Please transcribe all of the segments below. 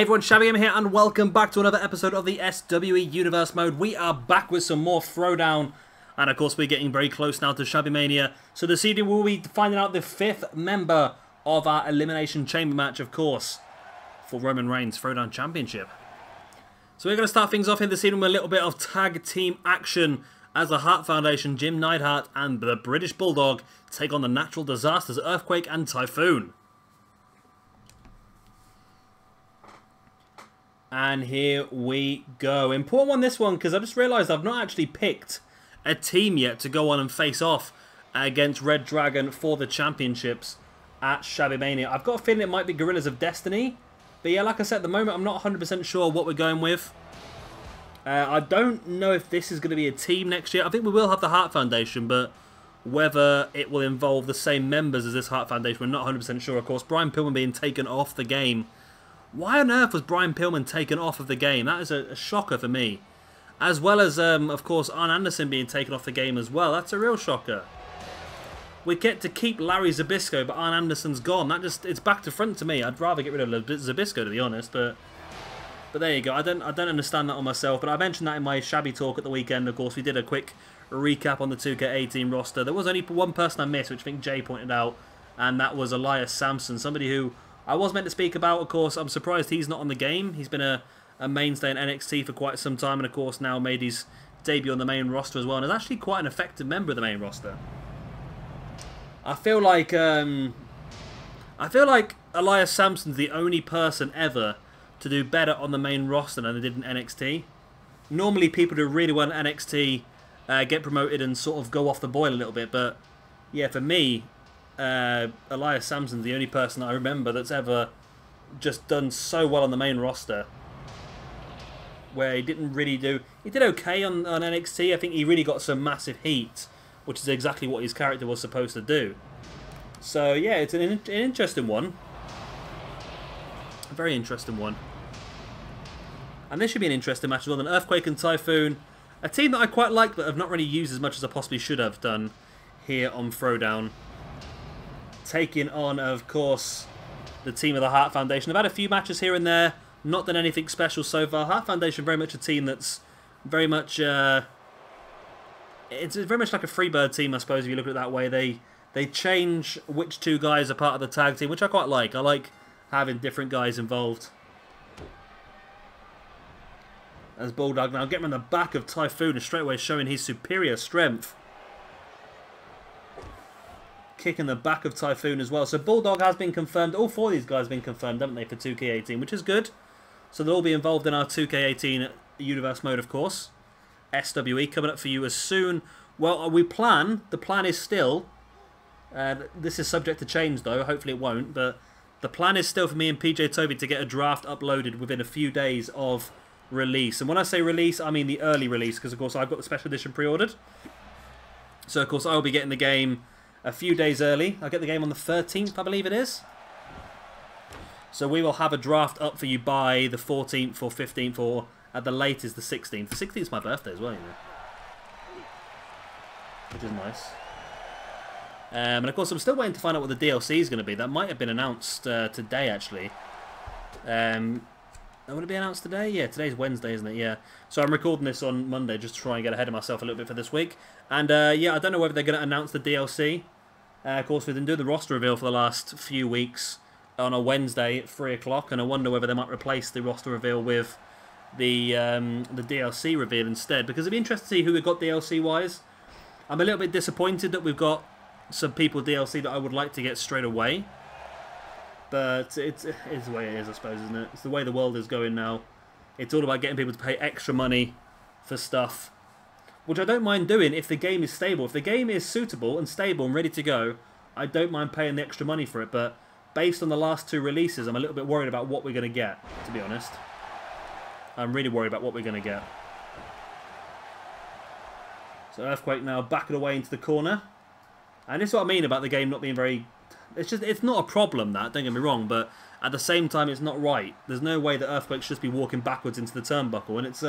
Hey everyone, Shabby Gamer here, and welcome back to another episode of the SWE Universe Mode. We are back with some more Throwdown, and of course we're getting very close now to Shabby Mania. So this evening we'll be finding out the 5th member of our Elimination Chamber match, of course, for Roman Reigns' Throwdown Championship. So we're going to start things off here this evening with a little bit of tag team action as the Hart Foundation, Jim Neidhart, and the British Bulldog take on the Natural Disasters, Earthquake and Typhoon. And here we go. Important one, this one, because I just realised I've not actually picked a team yet to go on and face off against Red Dragon for the championships at Shabby Mania. I've got a feeling it might be Gorillas of Destiny. But yeah, like I said, at the moment I'm not 100% sure what we're going with. I don't know if this is going to be a team next year. I think we will have the Hart Foundation, but whether it will involve the same members as this Hart Foundation, we're not 100% sure. Of course, Brian Pillman being taken off the game. Why on earth was Brian Pillman taken off of the game? That is a shocker for me. As well as, of course, Arn Anderson being taken off the game as well. That's a real shocker. We get to keep Larry Zbyszko, but Arn Anderson's gone. It's back to front to me. I'd rather get rid of Zbyszko, to be honest. But there you go. I don't understand that on myself. But I mentioned that in my Shabby talk at the weekend. Of course, we did a quick recap on the 2K18 roster. There was only one person I missed, which I think Jay pointed out. And that was Elias Samson. Somebody who I was meant to speak about. Of course, I'm surprised he's not on the game. He's been a mainstay in NXT for quite some time, and of course now made his debut on the main roster as well, and is actually quite an effective member of the main roster. I feel like Elias Samson's the only person ever to do better on the main roster than they did in NXT. Normally, people who really well in NXT get promoted and sort of go off the boil a little bit, but yeah, for me, Elias Samson's the only person I remember that's ever just done so well on the main roster. Where he didn't really do... He did okay on NXT. I think he really got some massive heat, which is exactly what his character was supposed to do. So yeah, it's an interesting one. A very interesting one. And this should be an interesting match as well. An Earthquake and Typhoon. A team that I quite like, but have not really used as much as I possibly should have done here on Throwdown. Taking on, of course, the team of the Hart Foundation. I've had a few matches here and there, not done anything special so far. Hart Foundation very much a team that's very much it's very much like a Freebird team, I suppose, if you look at it that way. They change which two guys are part of the tag team, which I quite like. I like having different guys involved. As Bulldog now getting on the back of Typhoon and straight away showing his superior strength. Kicking the back of Typhoon as well. So Bulldog has been confirmed. All four of these guys have been confirmed, haven't they, for 2K18, which is good. So they'll all be involved in our 2K18 Universe Mode, of course. SWE coming up for you as soon. Well, the plan is still... this is subject to change, though. Hopefully it won't. But the plan is still for me and PJ Toby to get a draft uploaded within a few days of release. And when I say release, I mean the early release, because, of course, I've got the special edition pre-ordered. So, of course, I'll be getting the game a few days early. I'll get the game on the 13th, I believe it is. So we will have a draft up for you by the 14th or 15th, or at the latest the 16th. The 16th is my birthday as well, you know. Which is nice. And of course I'm still waiting to find out what the DLC is going to be. That might have been announced today, actually. Would it be announced today? Yeah, today's Wednesday, isn't it? Yeah. So I'm recording this on Monday just to try and get ahead of myself a little bit for this week. And yeah, I don't know whether they're going to announce the DLC. Of course, we've been doing the roster reveal for the last few weeks on a Wednesday at 3 o'clock, and I wonder whether they might replace the roster reveal with the DLC reveal instead. Because it'd be interesting to see who we've got DLC-wise. I'm a little bit disappointed that we've got some people DLC that I would like to get straight away. But it's the way it is, I suppose, isn't it? It's the way the world is going now. It's all about getting people to pay extra money for stuff, which I don't mind doing if the game is stable. If the game is suitable and stable and ready to go, I don't mind paying the extra money for it. But based on the last two releases, I'm a little bit worried about what we're going to get, to be honest. I'm really worried about what we're going to get. So Earthquake now backing away into the corner. And this is what I mean about the game not being very... It's not a problem, that, don't get me wrong, but at the same time it's not right. There's no way that Earthquake should just be walking backwards into the turnbuckle, and it's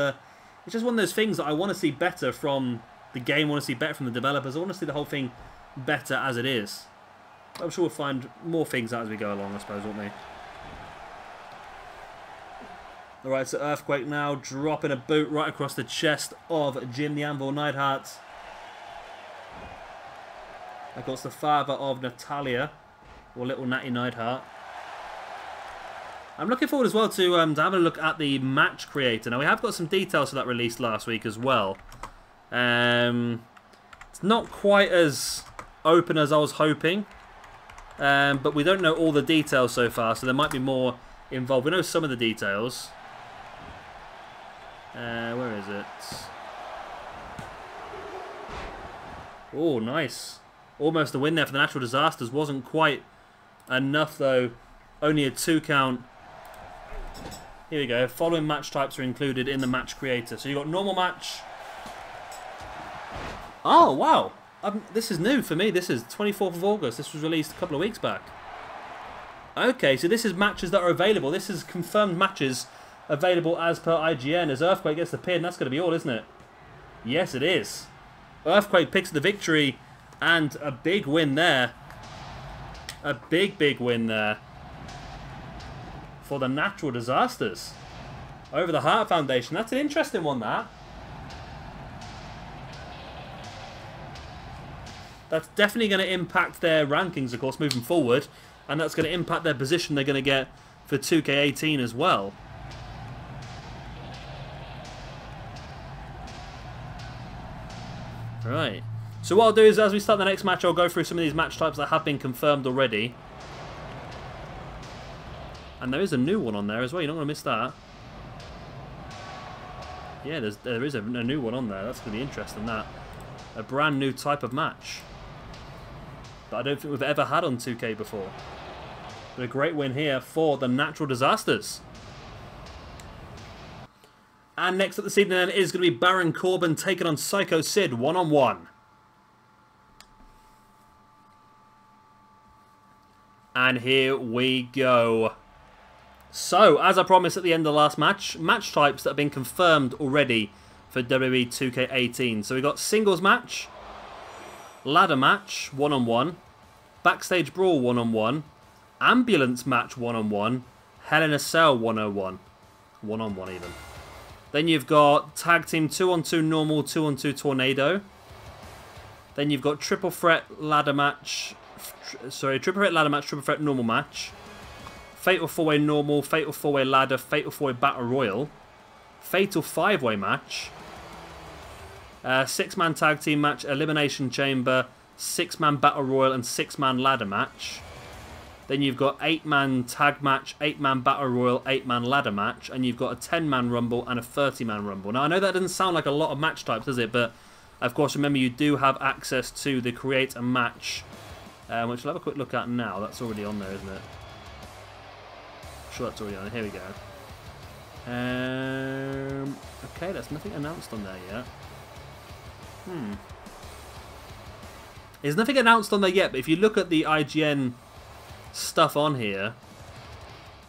just one of those things that I want to see better from the game, I want to see better from the developers, I want to see the whole thing better as it is. I'm sure we'll find more things out as we go along, I suppose, won't we? Alright, so Earthquake now dropping a boot right across the chest of Jim the Anvil Neidhart. Of course, the father of Natalia, or little Natty Neidhart. I'm looking forward as well to having a look at the match creator. Now, we have got some details for that released last week as well. It's not quite as open as I was hoping, but we don't know all the details so far, so there might be more involved. We know some of the details. Where is it? Oh, nice. Almost a win there for the Natural Disasters. Wasn't quite enough, though. Only a 2 count. Here we go. Following match types are included in the match creator. So you've got normal match. Oh, wow. This is new for me. This is 24th of August. This was released a couple of weeks back. Okay, so this is matches that are available. This is confirmed matches available as per IGN. As Earthquake gets the pin, that's going to be all, isn't it? Yes, it is. Earthquake picks the victory. And a big win there. A big, big win there. For the Natural Disasters. Over the Hart Foundation. That's an interesting one, that. That's definitely going to impact their rankings, of course, moving forward. And that's going to impact their position they're going to get for 2K18 as well. Right. So what I'll do is, as we start the next match, I'll go through some of these match types that have been confirmed already. And there is a new one on there as well. You're not going to miss that. Yeah, there is a new one on there. That's going to be interesting, that. A brand new type of match that I don't think we've ever had on 2K before. But a great win here for the Natural Disasters. And next up this evening then is going to be Baron Corbin taking on Sycho Sid one-on-one. And here we go. So, as I promised at the end of the last match, match types that have been confirmed already for WWE 2K18. So we got singles match, ladder match, one-on-one, backstage brawl, one-on-one, ambulance match, one-on-one, Hell in a Cell, one-on-one. One-on-one even. Then you've got tag team 2-on-2 normal, 2-on-2 tornado. Then you've got triple threat ladder match. Sorry, triple threat ladder match, triple threat normal match. Fatal 4-way normal, fatal 4-way ladder, fatal 4-way battle royal. Fatal 5-way match. 6-man tag team match, elimination chamber, 6-man battle royal, and 6-man ladder match. Then you've got 8-man tag match, 8-man battle royal, 8-man ladder match, and you've got a 10-man rumble and a 30-man rumble. Now I know that doesn't sound like a lot of match types, does it? But of course, remember you do have access to the create a match, which we'll have a quick look at now. That's already on there, isn't it? I'm sure that's already on. Here we go. Okay, there's nothing announced on there yet. There's nothing announced on there yet, but if you look at the IGN stuff on here,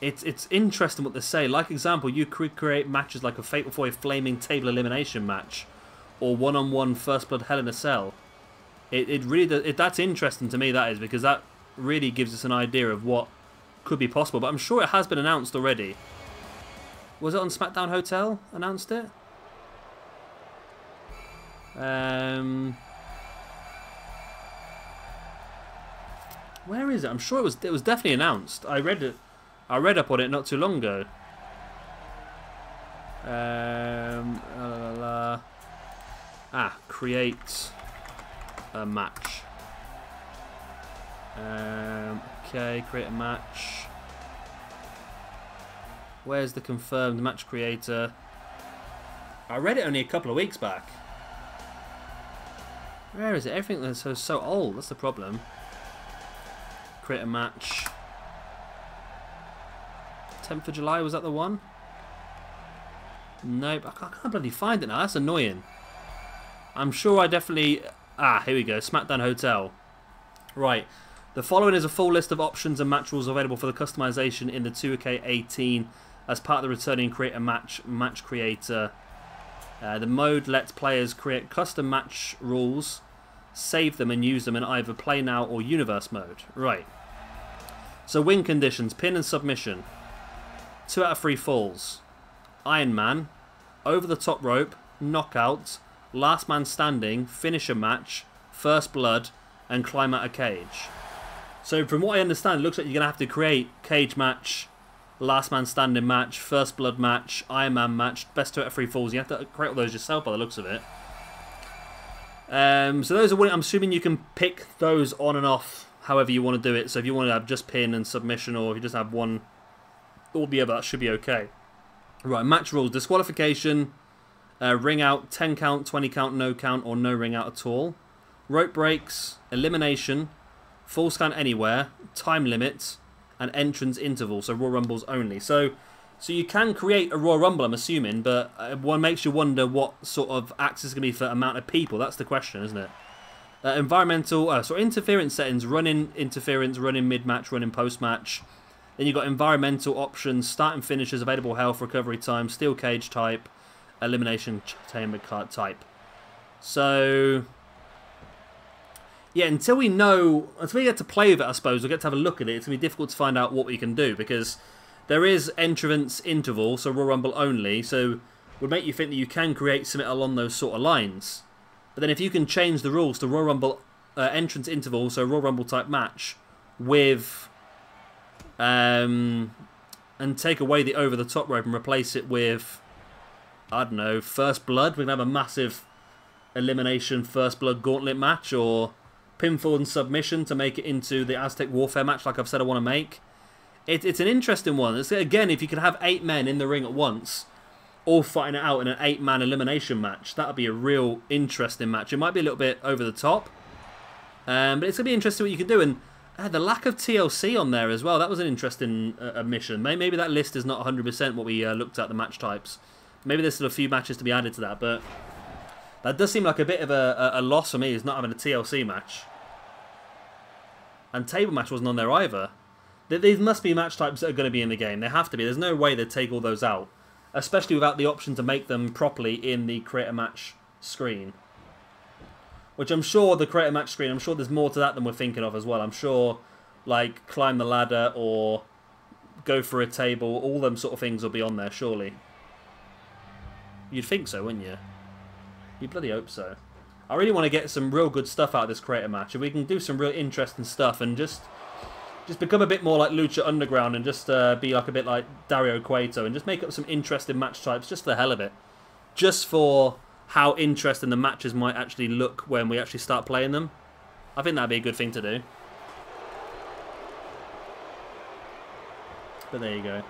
it's interesting what they say. Like example, you could create matches like a Fatal 4-way Flaming Table Elimination match, or one-on-one First Blood Hell in a Cell. It really that's interesting to me, that is, because that really gives us an idea of what could be possible. But I'm sure it has been announced already. Was it on SmackDown Hotel? Announced it? Where is it? I'm sure it was definitely announced. I read up on it not too long ago. Create a match. Okay, create a match. Where's the confirmed match creator? I read it only a couple of weeks back. Where is it? Everything that's so old. That's the problem. Create a match. 10th of July, was that the one? Nope, I can't bloody find it now. That's annoying. I'm sure I definitely... here we go. SmackDown Hotel. Right. The following is a full list of options and match rules available for the customization in the 2K18 as part of the returning create a match creator. The mode lets players create custom match rules, save them and use them in either play now or universe mode. Right. So win conditions, pin and submission. 2 out of 3 falls. Iron Man, over the top rope, knockout, last man standing, finisher match, first blood, and climb out a cage. So from what I understand, it looks like you're going to have to create cage match, last man standing match, first blood match, Iron Man match, best 2 out of 3 falls. You have to create all those yourself by the looks of it. So those are, I'm assuming you can pick those on and off however you want to do it. So if you want to have just pin and submission, or if you just have one or the other, that should be okay. Right, match rules. Disqualification, ring out, 10 count, 20 count, no count, or no ring out at all. Rope breaks, elimination, falls count anywhere, time limit, and entrance interval. So Royal Rumbles only. So you can create a Royal Rumble, I'm assuming, but one makes you wonder what sort of access is going to be for amount of people. That's the question, isn't it? So interference settings, run-in interference, run-in mid-match, run-in post-match. Then you've got environmental options, start and finishes, available health, recovery time, steel cage type, elimination chamber card type. So, yeah, until we get to play with it, I suppose, we'll get to have a look at it, it's going to be difficult to find out what we can do, because there is entrance interval, so Royal Rumble only, so would make you think that you can create something along those sort of lines. But then if you can change the rules to Royal Rumble entrance interval, so Royal Rumble type match, with and take away the over the top rope and replace it with, I don't know, first blood. We can have a massive elimination first blood gauntlet match, or pinfall and submission to make it into the Aztec Warfare match, like I've said I want to make. It's an interesting one. Again, if you could have 8 men in the ring at once, all fighting it out in an 8-man elimination match, that would be a real interesting match. It might be a little bit over the top, but it's going to be interesting what you can do. And the lack of TLC on there as well, that was an interesting admission. Maybe that list is not 100% what we looked at, the match types. Maybe there's still a few matches to be added to that, but that does seem like a bit of a loss for me, is not having a TLC match. And table match wasn't on there either. These must be match types that are going to be in the game. They have to be. There's no way they'd take all those out, especially without the option to make them properly in the create a match screen. Which I'm sure the create a match screen, I'm sure there's more to that than we're thinking of as well. I'm sure, like, climb the ladder or go for a table, all them sort of things will be on there, surely. You'd think so, wouldn't you? You bloody hope so. I really want to get some real good stuff out of this create a match. If we can do some real interesting stuff and just become a bit more like Lucha Underground and just be like a bit like Dario Cueto and just make up some interesting match types just for the hell of it. Just for how interesting the matches might actually look when we actually start playing them. I think that'd be a good thing to do. But there you go.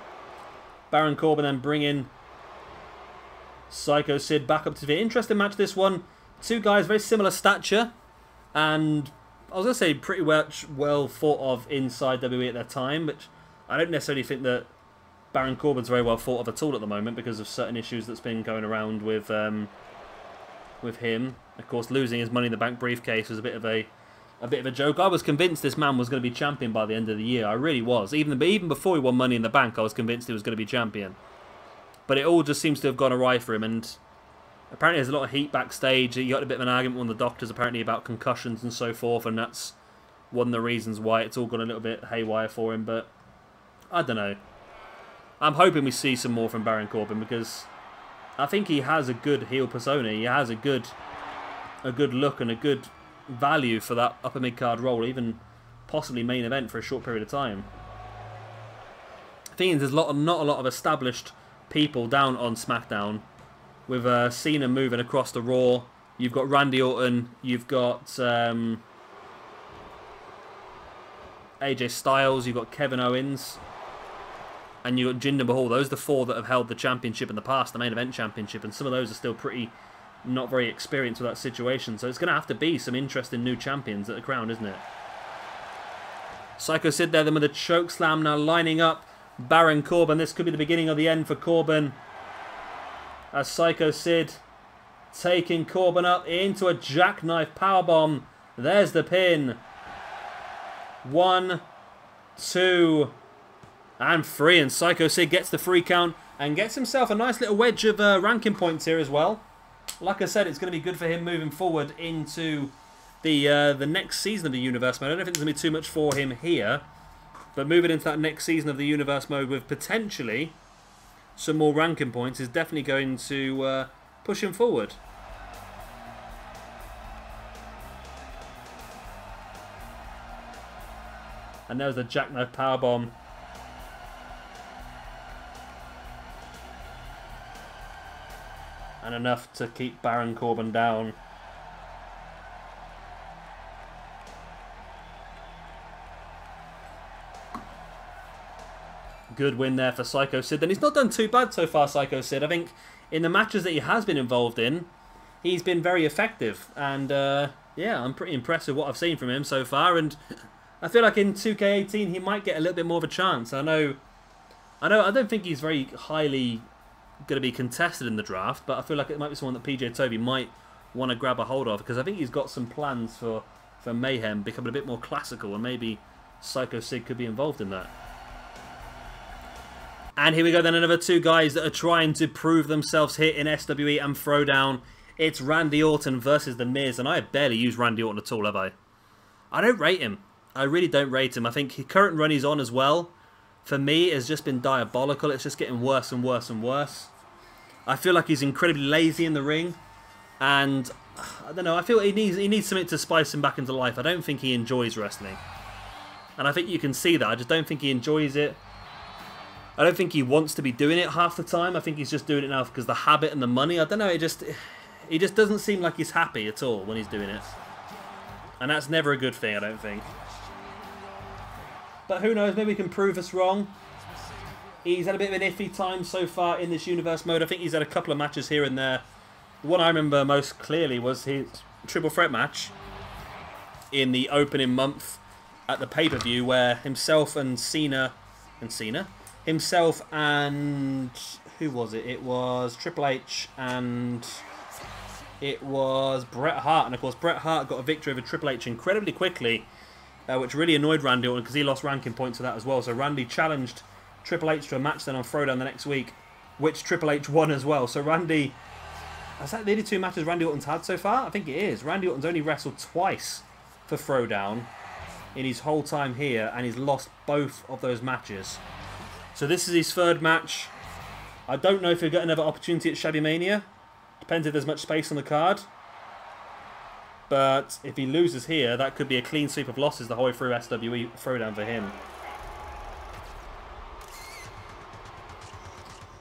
Baron Corbin then bringing Sycho Sid back up to the interesting match, this one. 2 guys, very similar stature, and I was going to say pretty well thought of inside WWE at their time, but I don't necessarily think that Baron Corbin's very well thought of at all at the moment because of certain issues that's been going around with him. Of course, losing his Money in the Bank briefcase was a bit of a joke. I was convinced this man was going to be champion by the end of the year. I really was. Even before he won Money in the Bank, I was convinced he was going to be champion. But it all just seems to have gone awry for him, and apparently there's a lot of heat backstage. He got a bit of an argument with the doctors apparently about concussions and so forth, and that's one of the reasons why it's all gone a little bit haywire for him. But I don't know. I'm hoping we see some more from Baron Corbin because I think he has a good heel persona. He has a good look and a good value for that upper mid-card role, even possibly main event for a short period of time. The thing is, there's not a lot of established people down on SmackDown. With Cena moving across the Raw, you've got Randy Orton, you've got AJ Styles, you've got Kevin Owens, and you've got Jinder Mahal. Those are the 4 that have held the championship in the past, the main event championship, and some of those are still pretty not very experienced with that situation. So it's going to have to be some interesting new champions at the Crown, isn't it? Sycho Sid there then with a choke slam, now lining up Baron Corbin. This could be the beginning of the end for Corbin. As Sycho Sid taking Corbin up into a jackknife powerbomb. There's the pin. 1, 2, and 3. And Sycho Sid gets the 3 count and gets himself a nice little wedge of ranking points here as well. Like I said, it's going to be good for him moving forward into the next season of the Universe Mode. I don't think there's going to be too much for him here. But moving into that next season of the Universe Mode with potentially some more ranking points is definitely going to push him forward. And there's the jackknife powerbomb. And enough to keep Baron Corbin down. Good win there for Sycho Sid. And he's not done too bad so far, Sycho Sid. I think in the matches that he has been involved in, he's been very effective. And yeah, I'm pretty impressed with what I've seen from him so far. And I feel like in 2K18 he might get a little bit more of a chance. I don't think he's very highly going to be contested in the draft, but I feel like it might be someone that PJ Toby might want to grab a hold of, because I think he's got some plans for Mayhem becoming a bit more classical, and maybe Sycho Sid could be involved in that. And here we go then, another two guys that are trying to prove themselves here in SWE and Throwdown. It's Randy Orton versus The Miz, and I have barely used Randy Orton at all, have I? I don't rate him. I really don't rate him. I think the current run he's on as well, for me, has just been diabolical. It's just getting worse and worse and worse. I feel like he's incredibly lazy in the ring, and I don't know, I feel he needs something to spice him back into life. I don't think he enjoys wrestling, and I think you can see that. I just don't think he enjoys it. I don't think he wants to be doing it half the time. I think he's just doing it now because the habit and the money. I don't know, he just doesn't seem like he's happy at all when he's doing it, and that's never a good thing, I don't think. But who knows, maybe he can prove us wrong. He's had a bit of an iffy time so far in this universe mode. I think he's had a couple of matches here and there. The one I remember most clearly was his triple threat match in the opening month at the pay-per-view, where himself and himself and who was it? It was Triple H and it was Bret Hart. And of course Bret Hart got a victory over Triple H incredibly quickly, which really annoyed Randy Orton because he lost ranking points for that as well. So Randy challenged Triple H to a match then on Throwdown the next week, which Triple H won as well. So Randy, is that the only two matches Randy Orton's had so far? I think it is. Randy Orton's only wrestled twice for Throwdown in his whole time here, and he's lost both of those matches. So this is his third match. I don't know if he'll get another opportunity at Shabby Mania. Depends if there's much space on the card. But if he loses here, that could be a clean sweep of losses the whole way through SWE Throwdown for him.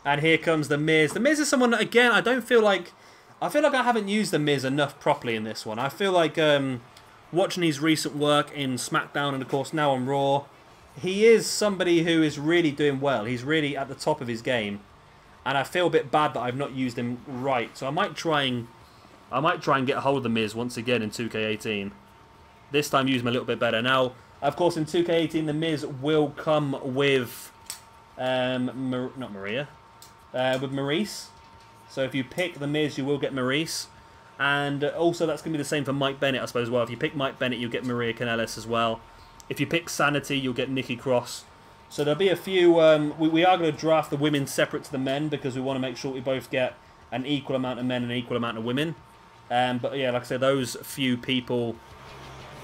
And here comes The Miz. The Miz is someone that, again, I feel like I haven't used The Miz enough properly in this one. I feel like watching his recent work in SmackDown and, of course, now on Raw, he is somebody who is really doing well. He's really at the top of his game. And I feel a bit bad that I've not used him right. So I might try and get a hold of The Miz once again in 2K18. This time use him a little bit better. Now, of course, in 2K18, The Miz will come with not Maria. With Maurice. So if you pick The Miz, you will get Maurice. And also that's going to be the same for Mike Bennett, I suppose, as well. If you pick Mike Bennett, you'll get Maria Kanellis as well. If you pick Sanity, you'll get Nikki Cross. So there'll be a few... we are going to draft the women separate to the men, because we want to make sure we both get an equal amount of men and an equal amount of women. But yeah, like I said, those few people...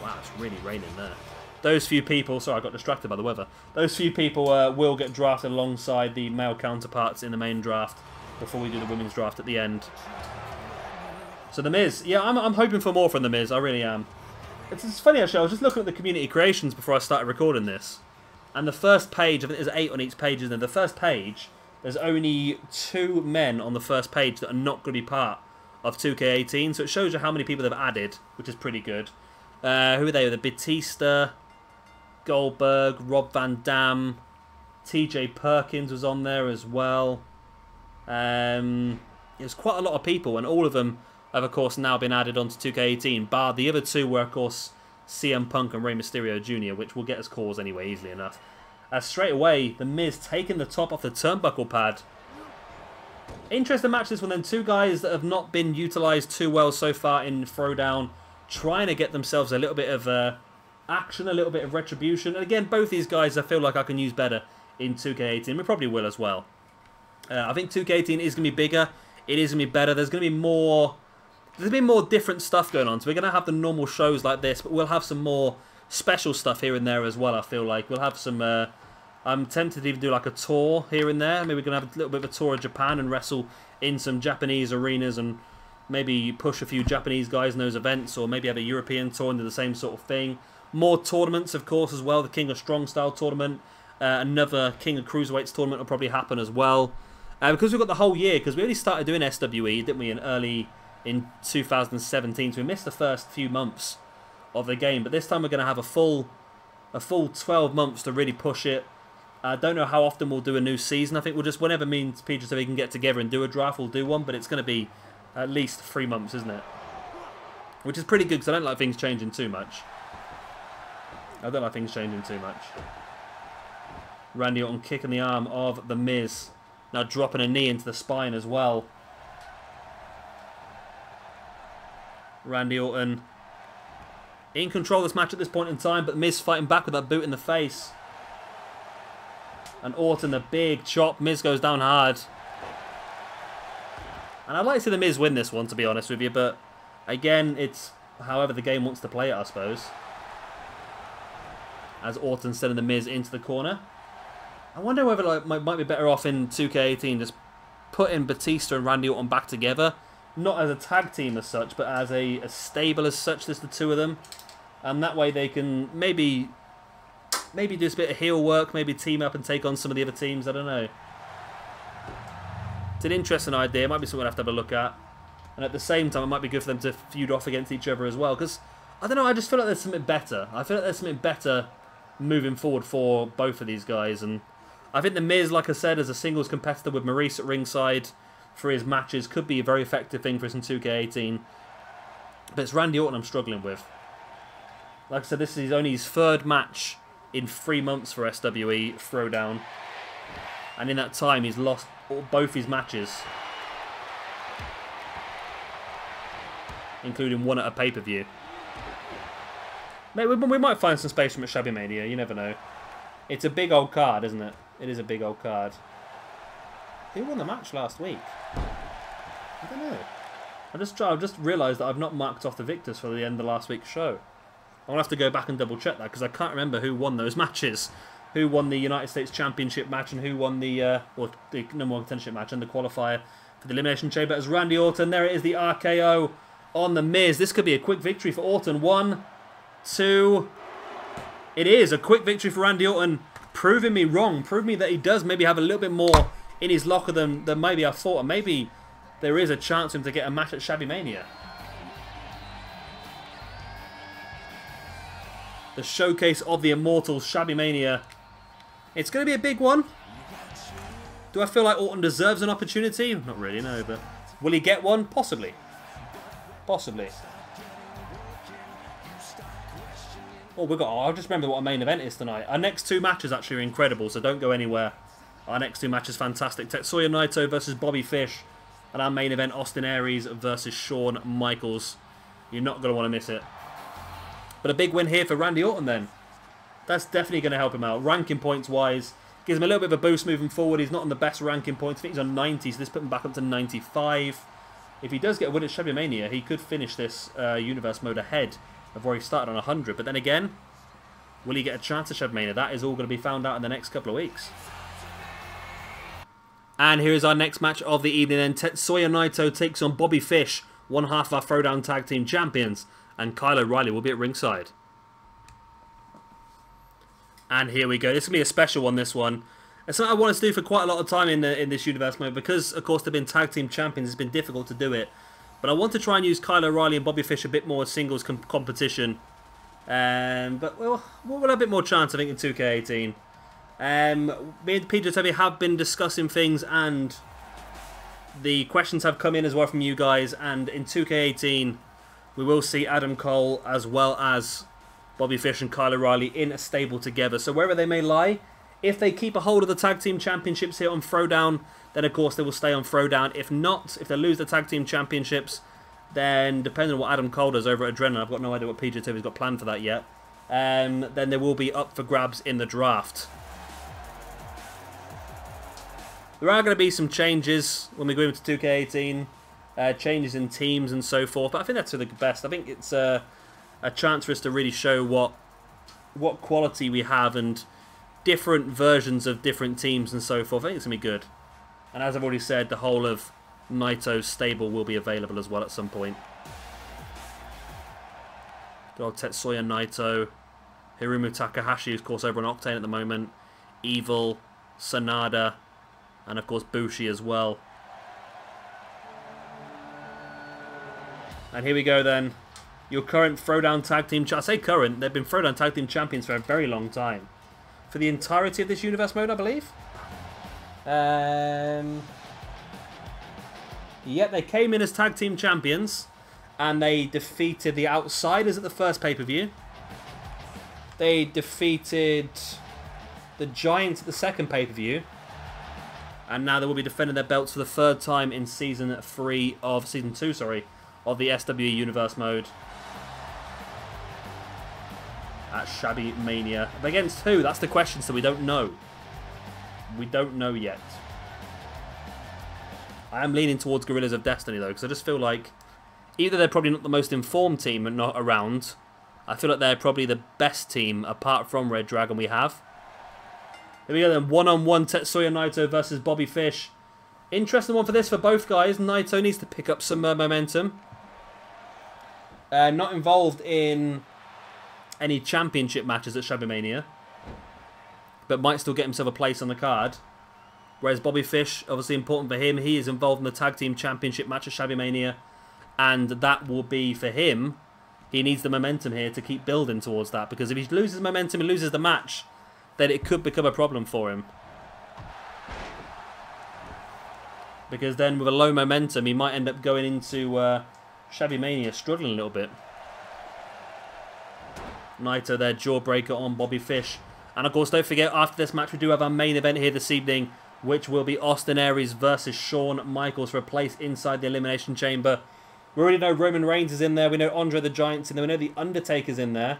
Wow, it's really raining there. Those few people, sorry, I got distracted by the weather. Those few people will get drafted alongside the male counterparts in the main draft before we do the women's draft at the end. So The Miz, yeah, I'm hoping for more from The Miz, I really am. It's funny actually, I was just looking at the community creations before I started recording this. And the first page, I think there's 8 on each page, and then the first page, there's only 2 men on the first page that are not going to be part of 2K18. So it shows you how many people they've added, which is pretty good. Who are they? The Batista, Goldberg, Rob Van Dam, TJ Perkins was on there as well. It was quite a lot of people, and all of them have, of course, now been added onto 2K18, bar the other 2 were, of course, CM Punk and Rey Mysterio Jr., which will get us calls anyway, easily enough. Straight away, The Miz taking the top off the turnbuckle pad. Interesting match this one then. 2 guys that have not been utilised too well so far in Throwdown, trying to get themselves a little bit of action, a little bit of retribution. And again, both these guys I feel like I can use better in 2K18. We probably will as well. I think 2K18 is going to be bigger. It is going to be better. There's going to be more... There's going to be more different stuff going on. So we're going to have the normal shows like this, but we'll have some more special stuff here and there as well, I feel like. We'll have some... I I'm tempted to even do like a tour here and there. Maybe we're going to have a little bit of a tour of Japan and wrestle in some Japanese arenas and maybe push a few Japanese guys in those events, or maybe have a European tour and do the same sort of thing. More tournaments, of course, as well. The King of Strong Style tournament. Another King of Cruiserweights tournament will probably happen as well. Because we've got the whole year, because we only started doing SWE, didn't we, in 2017, so we missed the first few months of the game. But this time we're going to have a full 12 months to really push it. I don't know how often we'll do a new season. I think we'll just, whenever me and PJ can get together and do a draft, we'll do one. But it's going to be at least 3 months, isn't it? Which is pretty good, because I don't like things changing too much. Randy Orton kicking the arm of The Miz. Now dropping a knee into the spine as well. Randy Orton in control of this match at this point in time, but The Miz fighting back with that boot in the face. And Orton, the big chop. Miz goes down hard. And I'd like to see The Miz win this one, to be honest with you, but again, it's however the game wants to play it, I suppose. As Orton sending The Miz into the corner. I wonder whether might be better off in 2K18 just putting Batista and Randy Orton back together. Not as a tag team as such, but as a stable as such, just the two of them. And that way they can maybe do a bit of heel work, maybe team up and take on some of the other teams, I don't know. It's an interesting idea, it might be something I'll have to have a look at. And at the same time, it might be good for them to feud off against each other as well. Because, I don't know, I just feel like there's something better. I feel like there's something better moving forward for both of these guys. And I think The Miz, like I said, as a singles competitor with Maurice at ringside for his matches, could be a very effective thing for us in 2K18. But it's Randy Orton I'm struggling with. Like I said, this is only his third match in 3 months for SWE Throwdown. And in that time, he's lost both his matches. Including one at a pay-per-view. Maybe we might find some space from at Shabby Mania, you never know. It's a big old card, isn't it? It is a big old card. Who won the match last week? I don't know. I've just realised that I've not marked off the victors for the end of last week's show. I'll have to go back and double check that, because I can't remember who won those matches. Who won the United States Championship match and who won the number one contendership match and the qualifier for the Elimination Chamber. As Randy Orton, there it is, the RKO on The Miz. This could be a quick victory for Orton. 1, 2. It is a quick victory for Randy Orton, proving me wrong, proving me that he does maybe have a little bit more in his locker than maybe I thought, and maybe there is a chance for him to get a match at Shabby Mania. The showcase of the Immortals, Shabby Mania. It's going to be a big one. Do I feel like Orton deserves an opportunity? Not really, no, but will he get one? Possibly. Possibly. Oh, I'll just remember what our main event is tonight. Our next two matches actually are incredible, so don't go anywhere. Our next two matches fantastic. Tetsuya Naito versus Bobby Fish. And our main event, Austin Aries versus Shawn Michaels. You're not going to want to miss it. But a big win here for Randy Orton then. That's definitely going to help him out. Ranking points wise, gives him a little bit of a boost moving forward. He's not on the best ranking points. I think he's on 90, so this put him back up to 95. If he does get a win at Shabby Mania, he could finish this universe mode ahead of where he started on 100. But then again, will he get a chance at Shabby Mania? That is all going to be found out in the next couple of weeks. And here is our next match of the evening then. Tetsuya Naito takes on Bobby Fish, one half of our Throwdown Tag Team Champions. And Kyle O'Reilly will be at ringside. And here we go. This is going to be a special one, this one. It's something I wanted to do for quite a lot of time in this universe mode. Because, of course, they've been Tag Team Champions, it's been difficult to do it. But I want to try and use Kyle O'Reilly and Bobby Fish a bit more as singles competition. But we'll have a bit more chance, I think, in 2K18. Me and PJW have been discussing things, and the questions have come in as well from you guys. And in 2K18, we will see Adam Cole as well as Bobby Fish and Kyle O'Reilly in a stable together. So wherever they may lie, if they keep a hold of the Tag Team Championships here on Throwdown, then of course they will stay on Throwdown. If not, if they lose the Tag Team Championships, then depending on what Adam Cole does over at Adrenaline, I've got no idea what PJ2's got planned for that yet, then they will be up for grabs in the draft. There are going to be some changes when we go into 2K18. Changes in teams and so forth, but I think that's for the best. I think it's a chance for us to really show what quality we have and different versions of different teams and so forth. I think it's going to be good. And as I've already said, the whole of Naito's stable will be available as well at some point. Good old Tetsuya Naito. Hiromu Takahashi, who's of course over on Octane at the moment. Evil, Sanada, and of course Bushi as well. And here we go then. Your current Throwdown Tag Team... I say current, they've been Throwdown Tag Team Champions for a very long time. For the entirety of this Universe mode, I believe. Yeah, they came in as Tag Team Champions. And they defeated the Outsiders at the first pay-per-view. They defeated the Giants at the second pay-per-view. And now they will be defending their belts for the third time in Season 2, of the SWE Universe mode. At Shabby Mania. But against who? That's the question, so we don't know. We don't know yet. I am leaning towards Gorillas of Destiny, though, because I just feel like either they're probably not the most informed team and not around. I feel like they're probably the best team, apart from Red Dragon, we have. Here we go then. One-on-one Tetsuya Naito versus Bobby Fish. Interesting one for this for both guys. Naito needs to pick up some momentum. Not involved in any championship matches at Shabby Mania, but might still get himself a place on the card. Whereas Bobby Fish, obviously important for him, he is involved in the Tag Team Championship match at Shabby Mania, and that will be for him. He needs the momentum here to keep building towards that, because if he loses momentum and loses the match, then it could become a problem for him. Because then with a low momentum, he might end up going into Shabby Mania struggling a little bit. Naito there, jawbreaker on Bobby Fish. And of course, don't forget, after this match, we do have our main event here this evening, which will be Austin Aries versus Shawn Michaels for a place inside the Elimination Chamber. We already know Roman Reigns is in there. We know Andre the Giant's in there. We know The Undertaker's in there.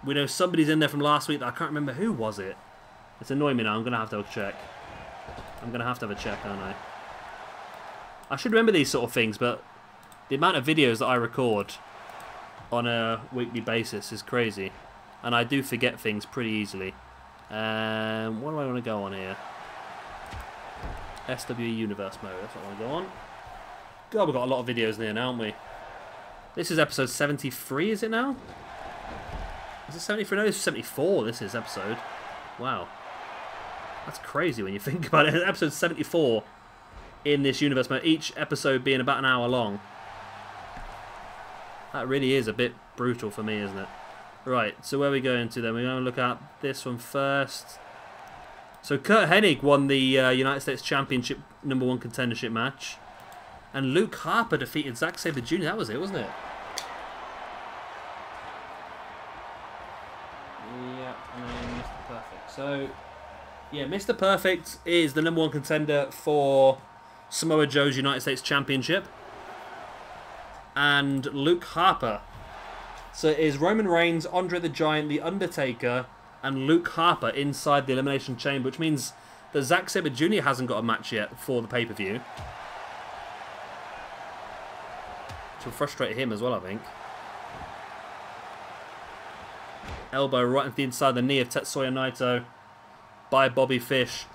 We know somebody's in there from last week that I can't remember who was it. It's annoying me now. I'm going to have to have a check. I'm going to have a check, aren't I? I should remember these sort of things, but the amount of videos that I record on a weekly basis is crazy. And I do forget things pretty easily. What do I want to go on here? SWE Universe mode, that's what I want to go on. God, we've got a lot of videos in here now, haven't we? This is episode 73, is it now? Is it 73? No, this is 74, this is episode. Wow. That's crazy when you think about it. Episode 74 in this universe mode, each episode being about an hour long. That really is a bit brutal for me, isn't it? Right, so where are we going to then? We're going to look at this one first. So Kurt Hennig won the United States Championship #1 contendership match. And Luke Harper defeated Zack Sabre Jr. That was it, wasn't it? Yeah, and Mr. Perfect. So, yeah, Mr. Perfect is the #1 contender for Samoa Joe's United States Championship. And Luke Harper. So it is Roman Reigns, Andre the Giant, The Undertaker, and Luke Harper inside the Elimination Chamber, which means that Zack Sabre Jr. hasn't got a match yet for the pay-per-view. Which will frustrate him as well, I think. Elbow right into the inside the knee of Tetsuya Naito by Bobby Fish.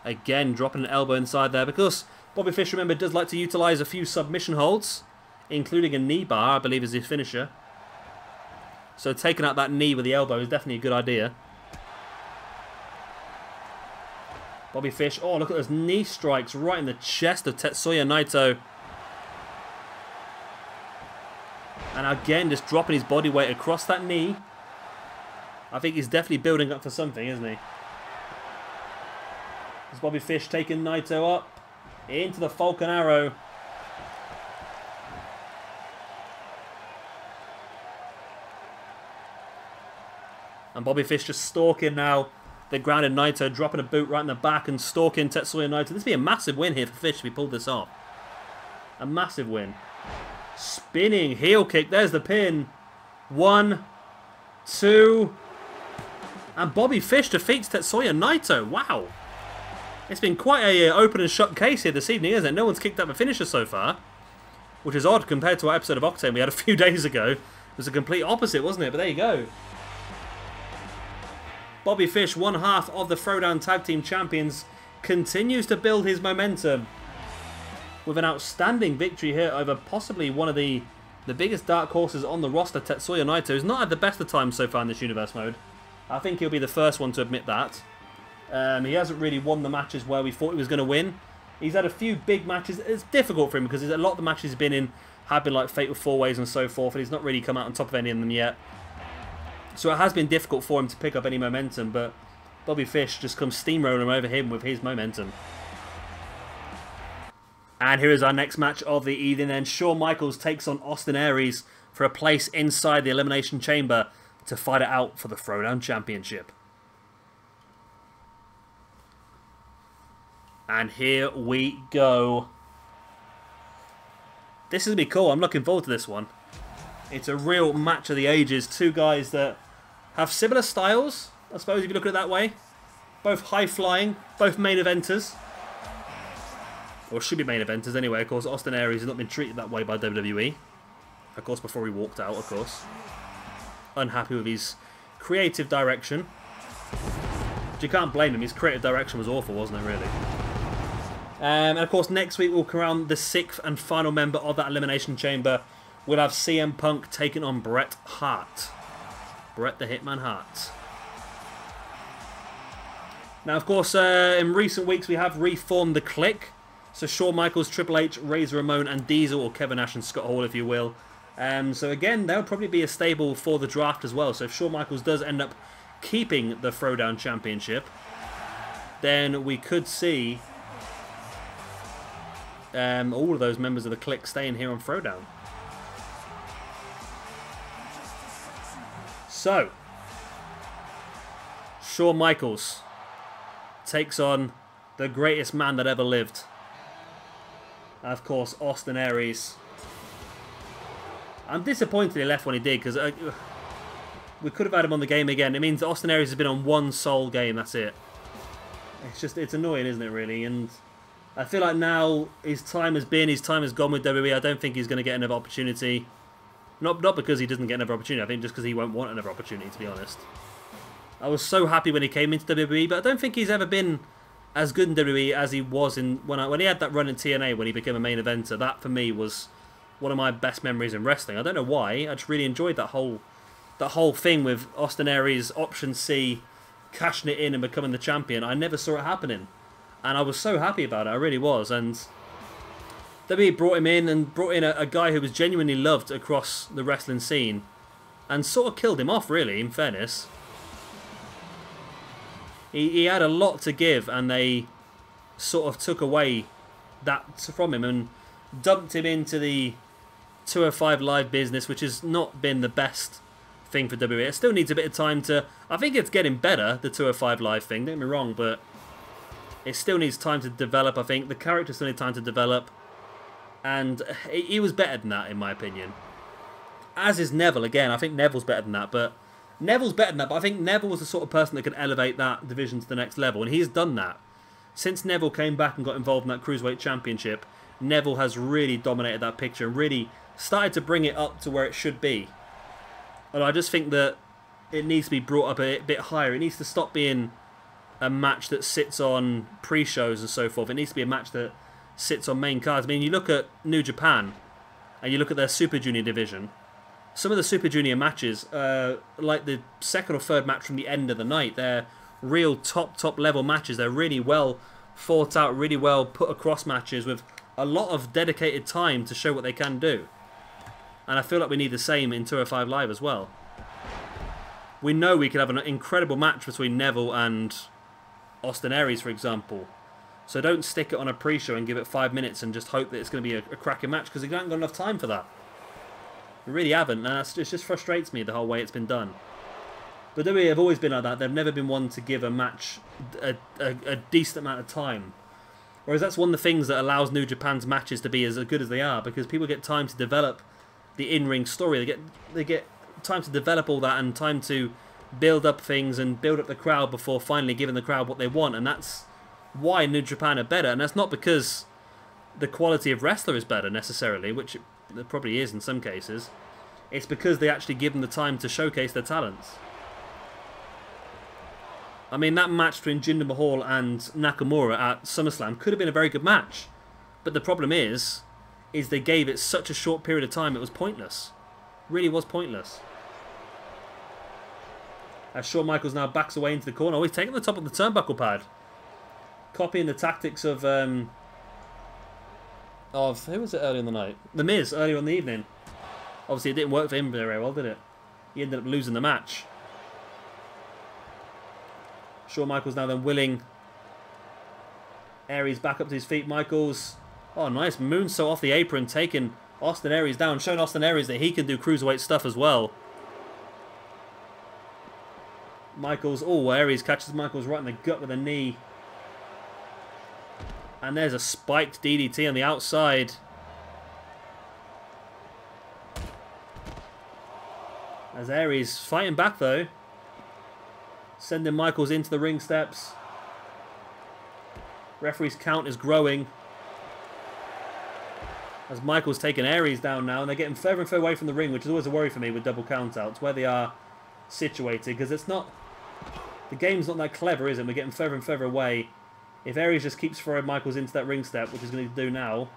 Again, dropping an elbow inside there, because Bobby Fish, remember, does like to utilise a few submission holds, including a knee bar, I believe, is his finisher. So taking out that knee with the elbow is definitely a good idea. Bobby Fish, oh, look at those knee strikes right in the chest of Tetsuya Naito. And again, just dropping his body weight across that knee. I think he's definitely building up for something, isn't he? There's Bobby Fish taking Naito up into the Falcon Arrow. And Bobby Fish just stalking now the grounded Naito, dropping a boot right in the back and stalking Tetsuya Naito. This would be a massive win here for Fish if he pulled this off. A massive win. Spinning heel kick. There's the pin. 1, 2. And Bobby Fish defeats Tetsuya Naito. Wow. It's been quite a open and shut case here this evening, isn't it? No one's kicked out a finisher so far. Which is odd compared to our episode of Octane we had a few days ago. It was a complete opposite, wasn't it? But there you go. Bobby Fish, one half of the Throwdown Tag Team Champions, continues to build his momentum with an outstanding victory here over possibly one of the biggest dark horses on the roster, Tetsuya Naito, who's not had the best of times so far in this universe mode. I think he'll be the first one to admit that. He hasn't really won the matches where we thought he was going to win. He's had a few big matches. It's difficult for him because a lot of the matches he's been in have been like Fatal 4-Ways and so forth, and he's not really come out on top of any of them yet. So it has been difficult for him to pick up any momentum, but Bobby Fish just comes steamrolling over him with his momentum. And here is our next match of the evening then. Shawn Michaels takes on Austin Aries for a place inside the Elimination Chamber to fight it out for the Throwdown Championship. And here we go. This is going to be cool. I'm looking forward to this one. It's a real match of the ages. Two guys that have similar styles, I suppose, if you look at it that way. Both high-flying, both main eventers. Or should be main eventers anyway. Of course, Austin Aries has not been treated that way by WWE. Of course, before he walked out, of course. Unhappy with his creative direction. But you can't blame him. His creative direction was awful, wasn't it, really? And of course, next week we'll crown the 6th and final member of that Elimination Chamber. We'll have CM Punk taking on Bret Hart. Bret the Hitman Hart. Now, of course, in recent weeks we have reformed the Clique. So Shawn Michaels, Triple H, Razor Ramon and Diesel, or Kevin Nash and Scott Hall, if you will. So again, they'll probably be a stable for the draft as well. So if Shawn Michaels does end up keeping the Throwdown Championship, then we could see all of those members of the Clique staying here on Throwdown. So, Shawn Michaels takes on the greatest man that ever lived. And of course, Austin Aries. I'm disappointed he left when he did, because we could have had him on the game again. It means Austin Aries has been on one sole game, that's it. It's annoying, isn't it, really? And I feel like now his time has gone with WWE. I don't think he's going to get another opportunity. Not because he doesn't get another opportunity, I think just because he won't want another opportunity, to be honest. I was so happy when he came into WWE, but I don't think he's ever been as good in WWE as he was when he had that run in TNA when he became a main eventer. That, for me, was one of my best memories in wrestling. I don't know why, I just really enjoyed that whole thing with Austin Aries, Option C, cashing it in and becoming the champion. I never saw it happening. And I was so happy about it, I really was. And WWE brought him in and brought in a guy who was genuinely loved across the wrestling scene. And sort of killed him off, really, in fairness. He had a lot to give, and they sort of took away that from him and dumped him into the 205 Live business, which has not been the best thing for WWE. It still needs a bit of time to... I think it's getting better, the 205 Live thing, don't get me wrong, but it still needs time to develop, I think. The character still needs time to develop, and he was better than that, in my opinion. As is Neville, again. I think Neville's better than that, but I think Neville was the sort of person that could elevate that division to the next level, and he's done that. Since Neville came back and got involved in that Cruiserweight Championship, Neville has really dominated that picture and really started to bring it up to where it should be. And I just think that it needs to be brought up a bit higher. It needs to stop being a match that sits on pre-shows and so forth. It needs to be a match that sits on main cards. I mean, you look at New Japan and you look at their Super Junior division. Some of the Super Junior matches, like the second or third match from the end of the night, they're real top level matches. They're really well thought out, really well put across matches with a lot of dedicated time to show what they can do. And I feel like we need the same in 205 Live as well. We know we could have an incredible match between Neville and Austin Aries, for example. So don't stick it on a pre-show and give it 5 minutes and just hope that it's going to be a cracking match, because you haven't got enough time for that. We really haven't, and it just frustrates me the whole way it's been done. But WWE have always been like that. They've never been one to give a match a decent amount of time. Whereas that's one of the things that allows New Japan's matches to be as good as they are, because people get time to develop the in-ring story. They get time to develop all that and time to build up things and build up the crowd before finally giving the crowd what they want. And that's why New Japan are better. And that's not because the quality of wrestler is better necessarily, which it probably is in some cases. It's because they actually give them the time to showcase their talents. I mean, that match between Jinder Mahal and Nakamura at SummerSlam could have been a very good match. But the problem is they gave it such a short period of time, it was pointless. Really was pointless. As Shawn Michaels now backs away into the corner. Oh, he's taking the top of the turnbuckle pad. Copying the tactics of who was it earlier in the night? The Miz, earlier in the evening. Obviously, it didn't work for him very well, did it? He ended up losing the match. Shawn Michaels now then willing Aries back up to his feet. Michaels, oh nice moonsault off the apron, taking Austin Aries down, showing Austin Aries that he can do cruiserweight stuff as well. Michaels, oh, Aries catches Michaels right in the gut with a knee. And there's a spiked DDT on the outside. As Aries fighting back though. Sending Michaels into the ring steps. Referee's count is growing. As Michaels taking Aries down now. And they're getting further and further away from the ring. Which is always a worry for me with double countouts. Where they are situated. Because it's not... The game's not that clever, is it? We're getting further and further away. If Aries just keeps throwing Michaels into that ring step. Which he's going to do now.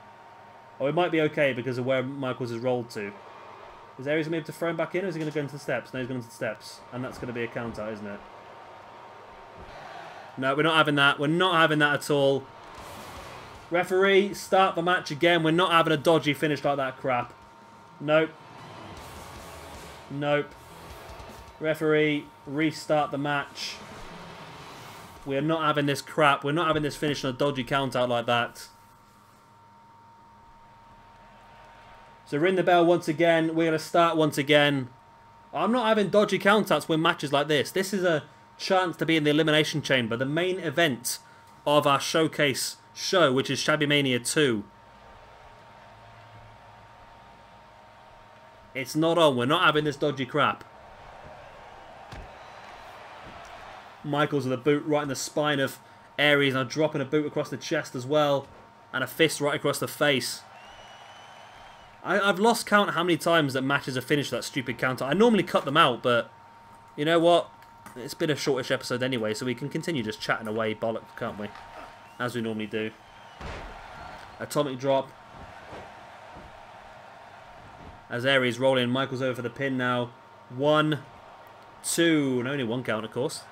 Oh, it might be okay because of where Michaels is rolled to. Is Aries going to be able to throw him back in? Or is he going to go into the steps? No, he's going into the steps. And that's going to be a countout, isn't it? No, we're not having that. We're not having that at all. Referee, start the match again. We're not having a dodgy finish like that crap. Nope. Nope. Referee, restart the match. We are not having this crap. We're not having this finish on a dodgy count out like that. So ring the bell once again. We're going to start once again. I'm not having dodgy countouts with matches like this. This is a chance to be in the Elimination Chamber, the main event of our showcase show, which is Shabby Mania 2. It's not on. We're not having this dodgy crap. Michaels with a boot right in the spine of Aries, now dropping a boot across the chest as well, and a fist right across the face. I've lost count how many times that matches have finished that stupid counter. I normally cut them out, but you know what? It's been a shortish episode anyway, so we can continue just chatting away bollocks, can't we? As we normally do. Atomic drop. As Aries rolling, Michaels over for the pin now. 1, 2, and only one count, of course.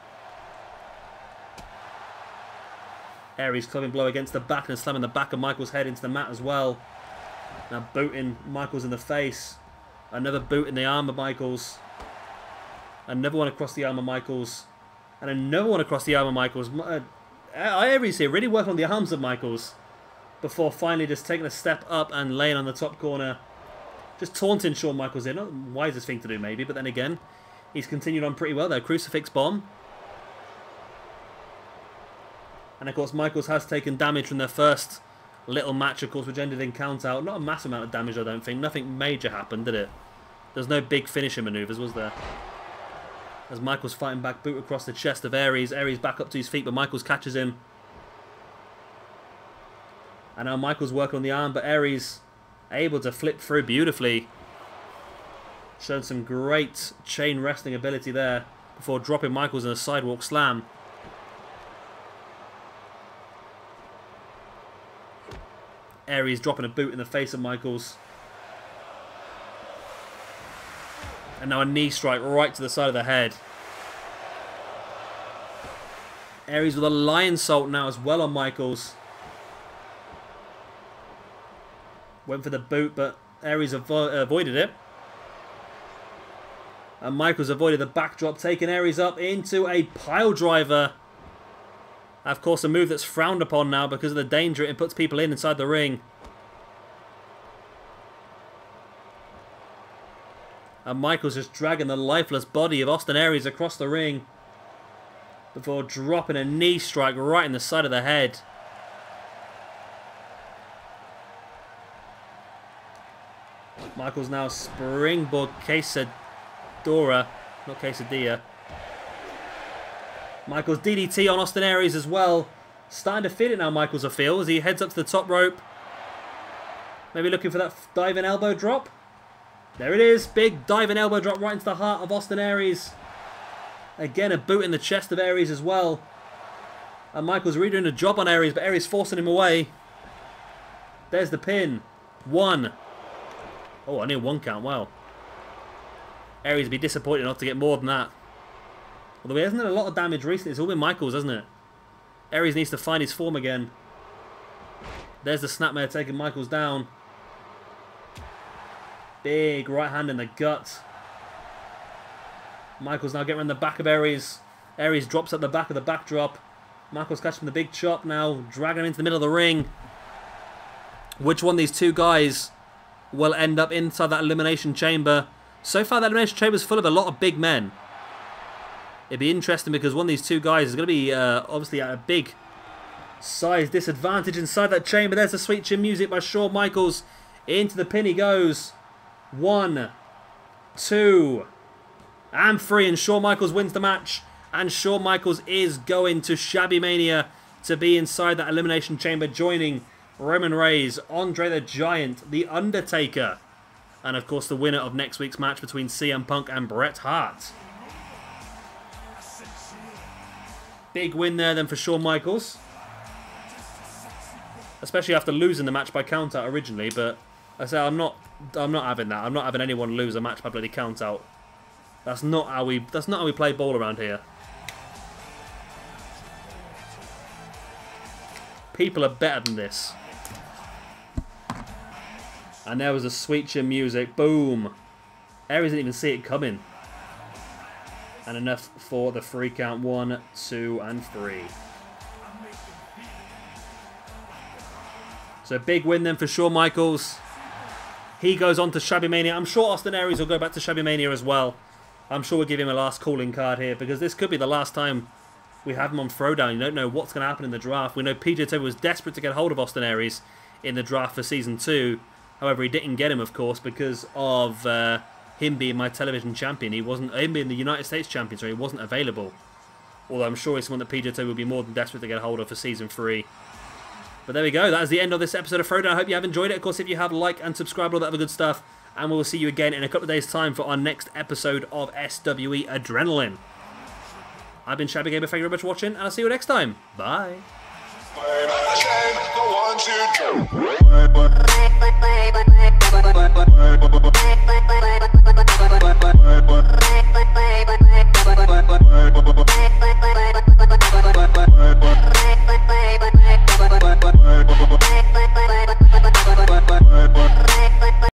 Aries clubbing blow against the back and slamming the back of Michaels' head into the mat as well. Now booting Michaels in the face. Another boot in the arm of Michaels. Another one across the arm of Michaels. And another one across the arm of Michaels. Aries here really working on the arms of Michaels. Before finally just taking a step up and laying on the top corner. Just taunting Shawn Michaels in. Not the wisest thing to do maybe. But then again, he's continued on pretty well there. Crucifix bomb. And of course Michaels has taken damage from their first little match, of course, which ended in count out. Not a massive amount of damage, I don't think. Nothing major happened, did it? There's no big finishing manoeuvres, was there? As Michaels fighting back, boot across the chest of Aries. Aries back up to his feet, but Michaels catches him. And now Michaels working on the arm, but Aries able to flip through beautifully. Showing some great chain wrestling ability there before dropping Michaels in a sidewalk slam. Aries dropping a boot in the face of Michaels. And now a knee strike right to the side of the head. Aries with a lion salt now as well on Michaels. Went for the boot, but Aries avoided it. And Michaels avoided the backdrop, taking Aries up into a pile driver. Of course, a move that's frowned upon now because of the danger it puts people inside the ring. And Michaels just dragging the lifeless body of Austin Aries across the ring before dropping a knee strike right in the side of the head. Michaels now springboard quesadilla, not quesadilla. Michaels DDT on Austin Aries as well. Starting to feel it now, Michaels, I feel, as he heads up to the top rope. Maybe looking for that diving elbow drop. There it is. Big diving elbow drop right into the heart of Austin Aries. Again, a boot in the chest of Aries as well. And Michaels really doing a job on Aries, but Aries forcing him away. There's the pin. 1. Oh, I need 1 count. Wow. Aries would be disappointed not to get more than that. Although he hasn't done a lot of damage recently. It's all been Michaels, hasn't it? Aries needs to find his form again. There's the snapmare taking Michaels down. Big right hand in the gut. Michaels now getting around the back of Aries. Aries drops at the back of the backdrop. Michaels catching the big chop now, dragging him into the middle of the ring. Which one of these two guys will end up inside that elimination chamber? So far, that elimination chamber is full of a lot of big men. It'd be interesting because one of these two guys is going to be obviously at a big size disadvantage inside that chamber. There's the sweet chin music by Shawn Michaels. Into the pin he goes. 1, 2, and 3. And Shawn Michaels wins the match. And Shawn Michaels is going to Shabby Mania to be inside that elimination chamber, joining Roman Reigns, Andre the Giant, The Undertaker, and of course the winner of next week's match between CM Punk and Bret Hart. Big win there then for Shawn Michaels. Especially after losing the match by count out originally, but I say I'm not having that. I'm not having anyone lose a match by bloody count out. That's not how we play ball around here. People are better than this. And there was a sweet chin music. Boom. Aries didn't even see it coming. And enough for the 3 count. 1, 2, and 3. So big win then for Shawn Michaels. He goes on to Shabby Mania. I'm sure Austin Aries will go back to Shabby Mania as well. I'm sure we'll give him a last calling card here, because this could be the last time we have him on Throwdown. You don't know what's going to happen in the draft. We know PJ was desperate to get hold of Austin Aries in the draft for Season 2. However, he didn't get him, of course, because of him being my television champion. Him being the United States champion, so he wasn't available. Although I'm sure he's someone that PJ would be more than desperate to get hold of for Season 3. But there we go. That is the end of this episode of Throwdown. I hope you have enjoyed it. Of course, if you have, like and subscribe, all that other good stuff. And we will see you again in a couple of days' time for our next episode of SWE Adrenaline. I've been Shabby Gamer. Thank you very much for watching, and I'll see you next time. Bye. Play